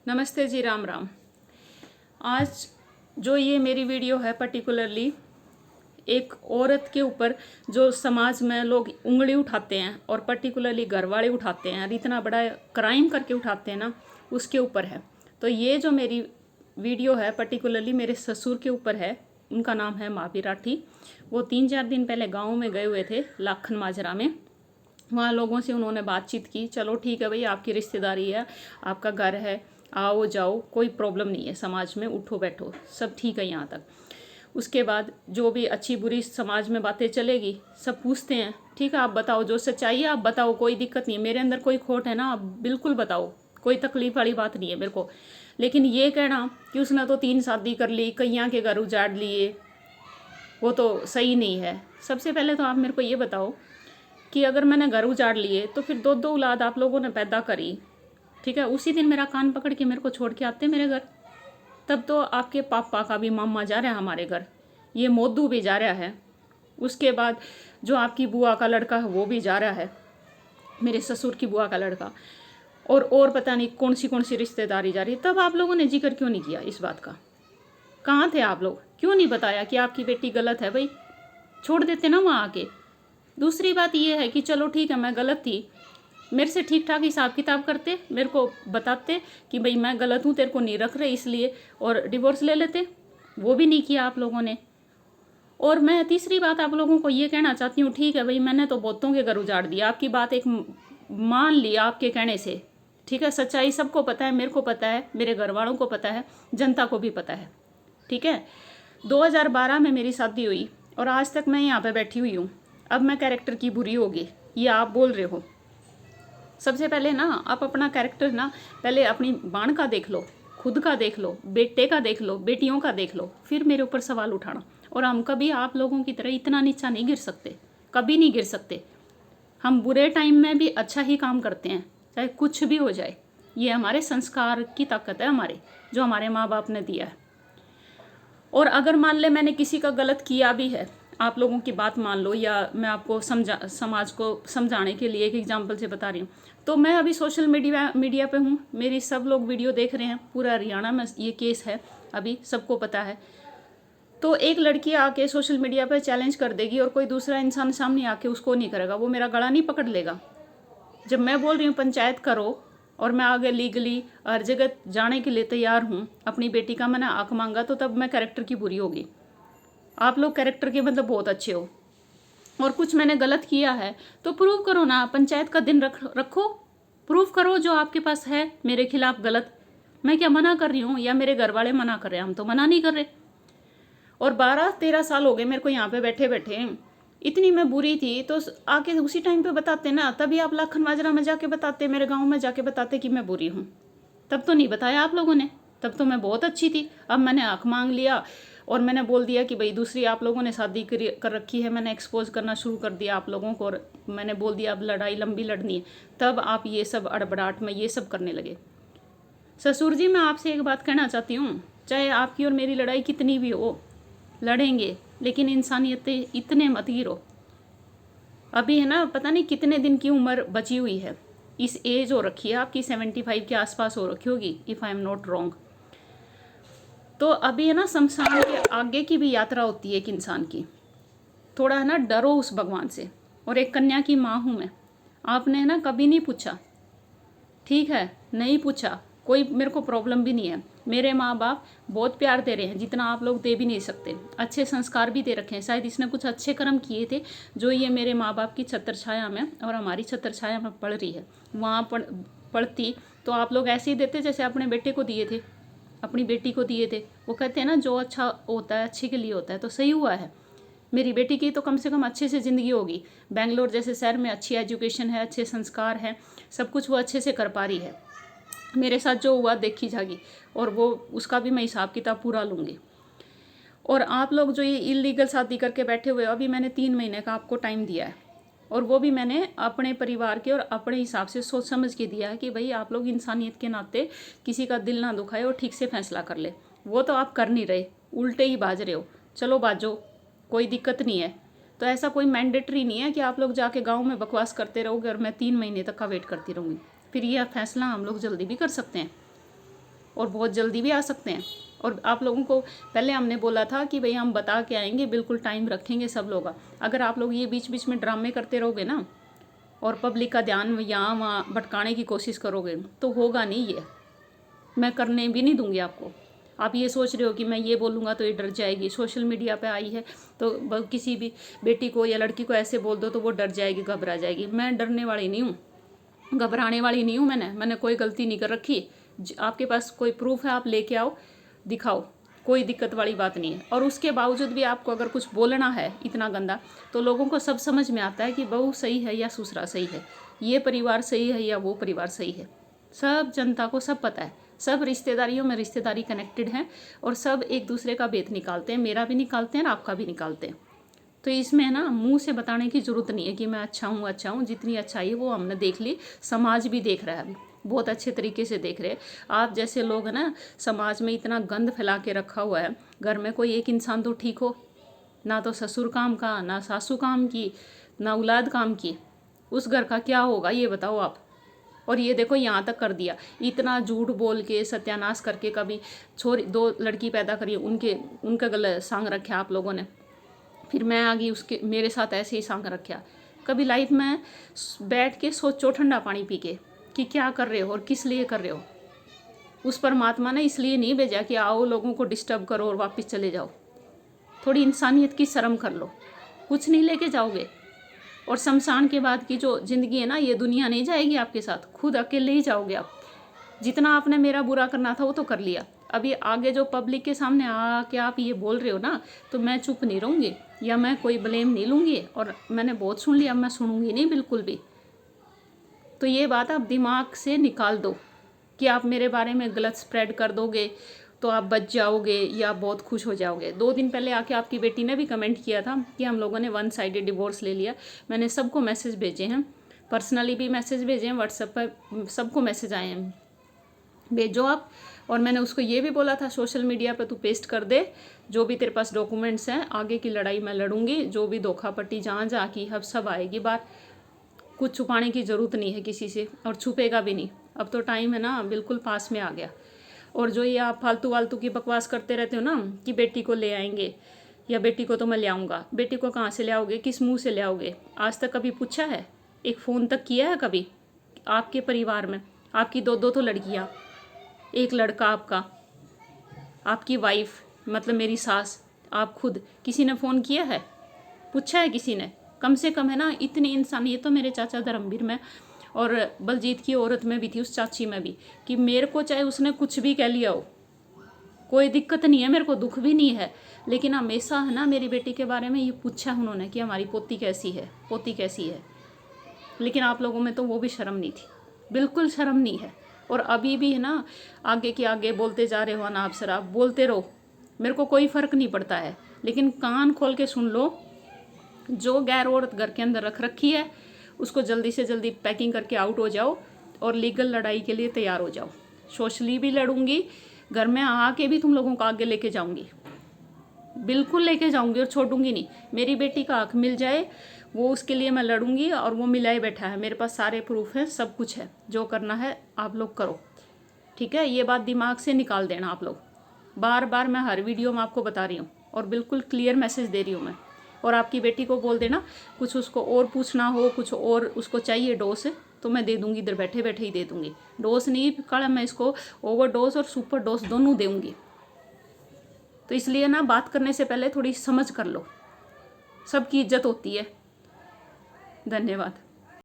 नमस्ते जी, राम राम। आज जो ये मेरी वीडियो है पर्टिकुलरली एक औरत के ऊपर जो समाज में लोग उंगली उठाते हैं और पर्टिकुलरली घर वाले उठाते हैं और इतना बड़ा क्राइम करके उठाते हैं ना, उसके ऊपर है। तो ये जो मेरी वीडियो है पर्टिकुलरली मेरे ससुर के ऊपर है। उनका नाम है मावी राठी। वो 3-4 दिन पहले गाँव में गए हुए थे, लाखन माजरा में। वहाँ लोगों से उन्होंने बातचीत की, चलो ठीक है भाई, आपकी रिश्तेदारी है, आपका घर है, आओ जाओ, कोई प्रॉब्लम नहीं है, समाज में उठो बैठो, सब ठीक है यहाँ तक। उसके बाद जो भी अच्छी बुरी समाज में बातें चलेगी सब पूछते हैं, ठीक है आप बताओ, जो सच्चाई है आप बताओ, कोई दिक्कत नहीं है, मेरे अंदर कोई खोट है ना आप बिल्कुल बताओ, कोई तकलीफ वाली बात नहीं है मेरे को। लेकिन ये कहना कि उसने तो 3 शादी कर ली, कईयाँ के घर उजाड़ लिए, वो तो सही नहीं है। सबसे पहले तो आप मेरे को ये बताओ कि अगर मैंने घर उजाड़ लिए तो फिर 2-2 औलाद आप लोगों ने पैदा करी, ठीक है, उसी दिन मेरा कान पकड़ के मेरे को छोड़ के आते मेरे घर, तब तो आपके पापा का भी मामा जा रहा है हमारे घर, ये मोदू भी जा रहा है, उसके बाद जो आपकी बुआ का लड़का है वो भी जा रहा है, मेरे ससुर की बुआ का लड़का, और पता नहीं कौन सी रिश्तेदारी जा रही है। तब आप लोगों ने जिक्र क्यों नहीं किया इस बात का? कहाँ थे आप लोग? क्यों नहीं बताया कि आपकी बेटी गलत है? भाई छोड़ देते ना वहाँ आके। दूसरी बात ये है कि चलो ठीक है मैं गलत थी, मेरे से ठीक ठाक हिसाब किताब करते, मेरे को बताते कि भाई मैं गलत हूँ, तेरे को नहीं रख रहे इसलिए, और डिवोर्स ले लेते। वो भी नहीं किया आप लोगों ने। और मैं तीसरी बात आप लोगों को ये कहना चाहती हूँ, ठीक है भाई मैंने तो बहुतों के घर उजाड़ दिया, आपकी बात एक मान ली आपके कहने से, ठीक है, सच्चाई सबको पता है, मेरे को पता है, मेरे घर वालों को पता है, जनता को भी पता है, ठीक है। 2012 में मेरी शादी हुई और आज तक मैं यहाँ पे बैठी हुई हूँ। अब मैं कैरेक्टर की बुरी होगी ये आप बोल रहे हो। सबसे पहले ना आप अपना कैरेक्टर ना पहले अपनी बाण का देख लो, खुद का देख लो, बेटे का देख लो, बेटियों का देख लो, फिर मेरे ऊपर सवाल उठाना। और हम कभी आप लोगों की तरह इतना नीचा नहीं गिर सकते, कभी नहीं गिर सकते। हम बुरे टाइम में भी अच्छा ही काम करते हैं, चाहे कुछ भी हो जाए। ये हमारे संस्कार की ताकत है, हमारे जो हमारे माँ बाप ने दिया है। और अगर मान ले मैंने किसी का गलत किया भी है, आप लोगों की बात मान लो, या मैं आपको समाज को समझाने के लिए एक एग्जांपल से बता रही हूँ, तो मैं अभी सोशल मीडिया पे हूँ, मेरी सब लोग वीडियो देख रहे हैं, पूरा हरियाणा में ये केस है, अभी सबको पता है। तो एक लड़की आके सोशल मीडिया पे चैलेंज कर देगी और कोई दूसरा इंसान सामने आके उसको नहीं करेगा, वो मेरा गला नहीं पकड़ लेगा? जब मैं बोल रही हूँ पंचायत करो और मैं आगे लीगली हर जगह जाने के लिए तैयार हूँ, अपनी बेटी का मैंने हक मांगा, तो तब मैं कैरेक्टर की बुरी होगी। आप लोग कैरेक्टर के मतलब बहुत अच्छे हो, और कुछ मैंने गलत किया है तो प्रूव करो ना, पंचायत का दिन रखो, प्रूव करो जो आपके पास है मेरे खिलाफ गलत। मैं क्या मना कर रही हूँ या मेरे घर वाले मना कर रहे हैं? हम तो मना नहीं कर रहे। और 12-13 साल हो गए मेरे को यहाँ पे बैठे बैठे, इतनी मैं बुरी थी तो आके उसी टाइम पे बताते ना, तभी आप लाखन माजरा में जाके बताते, मेरे गाँव में जाके बताते कि मैं बुरी हूँ। तब तो नहीं बताया आप लोगों ने, तब तो मैं बहुत अच्छी थी। अब मैंने हक मांग लिया और मैंने बोल दिया कि भाई दूसरी आप लोगों ने शादी कर रखी है, मैंने एक्सपोज करना शुरू कर दिया आप लोगों को, और मैंने बोल दिया अब लड़ाई लंबी लड़नी है, तब आप ये सब अड़बड़ाहट में ये सब करने लगे। ससुर जी मैं आपसे एक बात कहना चाहती हूँ, चाहे आपकी और मेरी लड़ाई कितनी भी हो, लड़ेंगे, लेकिन इंसानियत इतने मत गिरो। अभी है ना, पता नहीं कितने दिन की उम्र बची हुई है, इस एज हो रखी है आपकी, 75 के आसपास हो रखी होगी if I am not wrong. तो अभी है ना, शमशान के आगे की भी यात्रा होती है एक इंसान की। थोड़ा है ना डरो उस भगवान से। और एक कन्या की माँ हूँ मैं, आपने है ना कभी नहीं पूछा, ठीक है, नहीं पूछा, कोई मेरे को प्रॉब्लम भी नहीं है। मेरे माँ बाप बहुत प्यार दे रहे हैं जितना आप लोग दे भी नहीं सकते, अच्छे संस्कार भी दे रखे हैं। शायद इसने कुछ अच्छे कर्म किए थे जो ये मेरे माँ बाप की छत्र छाया में और हमारी छत्र छाया में पड़ रही है। वहाँ पढ़ती तो आप लोग ऐसे ही देते जैसे अपने बेटे को दिए थे, अपनी बेटी को दिए थे। वो कहते हैं ना जो अच्छा होता है अच्छे के लिए होता है, तो सही हुआ है। मेरी बेटी की तो कम से कम अच्छे से ज़िंदगी होगी। बेंगलोर जैसे शहर में अच्छी एजुकेशन है, अच्छे संस्कार हैं, सब कुछ वो अच्छे से कर पा रही है। मेरे साथ जो हुआ देखी जाएगी, और वो उसका भी मैं हिसाब किताब पूरा लूँगी। और आप लोग जो ये इलीगल शादी करके बैठे हुए हो, अभी मैंने 3 महीने का आपको टाइम दिया है, और वो भी मैंने अपने परिवार के और अपने हिसाब से सोच समझ के दिया है कि भाई आप लोग इंसानियत के नाते किसी का दिल ना दुखाए और ठीक से फैसला कर ले। वो तो आप कर नहीं रहे, उल्टे ही बाज रहे हो। चलो बाजो, कोई दिक्कत नहीं है। तो ऐसा कोई मैंडेटरी नहीं है कि आप लोग जाके गाँव में बकवास करते रहोगे और मैं 3 महीने तक का वेट करती रहूँगी। फिर यह फैसला हम लोग जल्दी भी कर सकते हैं। और बहुत जल्दी भी आ सकते हैं। और आप लोगों को पहले हमने बोला था कि भाई हम बता के आएंगे, बिल्कुल टाइम रखेंगे सब लोग। अगर आप लोग ये बीच बीच में ड्रामे करते रहोगे ना और पब्लिक का ध्यान यहाँ वहाँ भटकाने की कोशिश करोगे तो होगा नहीं, ये मैं करने भी नहीं दूंगी आपको। आप ये सोच रहे हो कि मैं ये बोलूँगा तो ये डर जाएगी, सोशल मीडिया पे आई है तो किसी भी बेटी को या लड़की को ऐसे बोल दो तो वो डर जाएगी, घबरा जाएगी। मैं डरने वाली नहीं हूँ, घबराने वाली नहीं हूँ। मैंने कोई गलती नहीं कर रखी। आपके पास कोई प्रूफ है आप लेके आओ, दिखाओ, कोई दिक्कत वाली बात नहीं है। और उसके बावजूद भी आपको अगर कुछ बोलना है इतना गंदा, तो लोगों को सब समझ में आता है कि बहू सही है या ससुरा सही है, ये परिवार सही है या वो परिवार सही है। सब जनता को सब पता है, सब रिश्तेदारियों में रिश्तेदारी कनेक्टेड हैं और सब एक दूसरे का भेद निकालते हैं, मेरा भी निकालते हैं और आपका भी निकालते हैं। तो इसमें ना मुंह से बताने की ज़रूरत नहीं है कि मैं अच्छा हूँ। जितनी अच्छाई है वो हमने देख ली, समाज भी देख रहा है अभी, बहुत अच्छे तरीके से देख रहे हैं। आप जैसे लोग ना समाज में इतना गंद फैला के रखा हुआ है, घर में कोई एक इंसान तो ठीक हो, ना तो ससुर काम का, ना सासू काम की, ना औलाद काम की, उस घर का क्या होगा ये बताओ आप। और ये देखो यहाँ तक कर दिया, इतना झूठ बोल के सत्यानाश करके, कभी छोरी 2 लड़की पैदा करी, उनका गला सांग रखा आप लोगों ने, फिर मैं आ गई उसके मेरे साथ ऐसे ही सांग रखा। कभी लाइफ में बैठ के सोचो ठंडा पानी पी के कि क्या कर रहे हो और किस लिए कर रहे हो। उस परमात्मा ने इसलिए नहीं भेजा कि आओ लोगों को डिस्टर्ब करो और वापस चले जाओ। थोड़ी इंसानियत की शर्म कर लो, कुछ नहीं लेके जाओगे। और शमशान के बाद की जो ज़िंदगी है ना, ये दुनिया नहीं जाएगी आपके साथ, खुद अकेले ही जाओगे आप। जितना आपने मेरा बुरा करना था वो तो कर लिया, अभी आगे जो पब्लिक के सामने आके आप ये बोल रहे हो ना, तो मैं चुप नहीं रहूँगी या मैं कोई ब्लेम नहीं लूँगी। और मैंने बहुत सुन लिया, मैं सुनूंगी नहीं बिल्कुल भी। तो ये बात आप दिमाग से निकाल दो कि आप मेरे बारे में गलत स्प्रेड कर दोगे तो आप बच जाओगे या बहुत खुश हो जाओगे। 2 दिन पहले आके आपकी बेटी ने भी कमेंट किया था कि हम लोगों ने 1 साइडेड डिवोर्स ले लिया। मैंने सबको मैसेज भेजे हैं, पर्सनली भी मैसेज भेजे हैं, व्हाट्सएप पर सबको मैसेज आए हैं, भेजो आप। और मैंने उसको ये भी बोला था सोशल मीडिया पे तू पेस्ट कर दे जो भी तेरे पास डॉक्यूमेंट्स हैं, आगे की लड़ाई मैं लड़ूंगी, जो भी धोखापट्टी जहाँ जहाँ की अब सब आएगी बात। कुछ छुपाने की ज़रूरत नहीं है किसी से, और छुपेगा भी नहीं। अब तो टाइम है ना, बिल्कुल पास में आ गया। और जो ये आप फालतू वालतू की बकवास करते रहते हो ना कि बेटी को ले आएंगे या बेटी को तो मैं ले आऊँगा, बेटी को कहाँ से ले आओगे, किस मुँह से ले आओगे? आज तक कभी पूछा है? एक फ़ोन तक किया है कभी? आपके परिवार में आपकी 2 तो लड़कियाँ, एक लड़का, आपकी वाइफ मतलब मेरी सास, आप खुद, किसी ने फ़ोन किया है? पूछा है किसी ने? कम से कम है ना इतनी इंसानियत तो मेरे चाचा धर्मवीर में और बलजीत की औरत में भी थी, उस चाची में भी, कि मेरे को चाहे उसने कुछ भी कह लिया हो, कोई दिक्कत नहीं है, मेरे को दुख भी नहीं है, लेकिन हमेशा है ना मेरी बेटी के बारे में ये पूछा उन्होंने कि हमारी पोती कैसी है, पोती कैसी है। लेकिन आप लोगों में तो वो भी शर्म नहीं थी, बिल्कुल शर्म नहीं है। और अभी भी है ना आगे के आगे बोलते जा रहे हो, अनाप शराब बोलते रहो, मेरे को कोई फ़र्क नहीं पड़ता है। लेकिन कान खोल के सुन लो, जो गैर औरत घर के अंदर रख रखी है उसको जल्दी से जल्दी पैकिंग करके आउट हो जाओ और लीगल लड़ाई के लिए तैयार हो जाओ। सोशली भी लड़ूंगी, घर में आके भी तुम लोगों को आगे लेके जाऊंगी, बिल्कुल लेके जाऊंगी और छोड़ूंगी नहीं। मेरी बेटी का हक मिल जाए वो उसके लिए मैं लड़ूंगी, और वो मिलाए बैठा है, मेरे पास सारे प्रूफ हैं, सब कुछ है। जो करना है आप लोग करो, ठीक है? ये बात दिमाग से निकाल देना आप लोग। बार बार मैं हर वीडियो में आपको बता रही हूँ और बिल्कुल क्लियर मैसेज दे रही हूँ मैं। और आपकी बेटी को बोल देना कुछ उसको और पूछना हो, कुछ और उसको चाहिए डोज, तो मैं दे दूँगी, इधर बैठे बैठे ही दे दूँगी। डोज नहीं कड़ा, मैं इसको ओवर डोज और सुपर डोज दोनों दूँगी। तो इसलिए ना बात करने से पहले थोड़ी समझ कर लो, सबकी इज्जत होती है। धन्यवाद।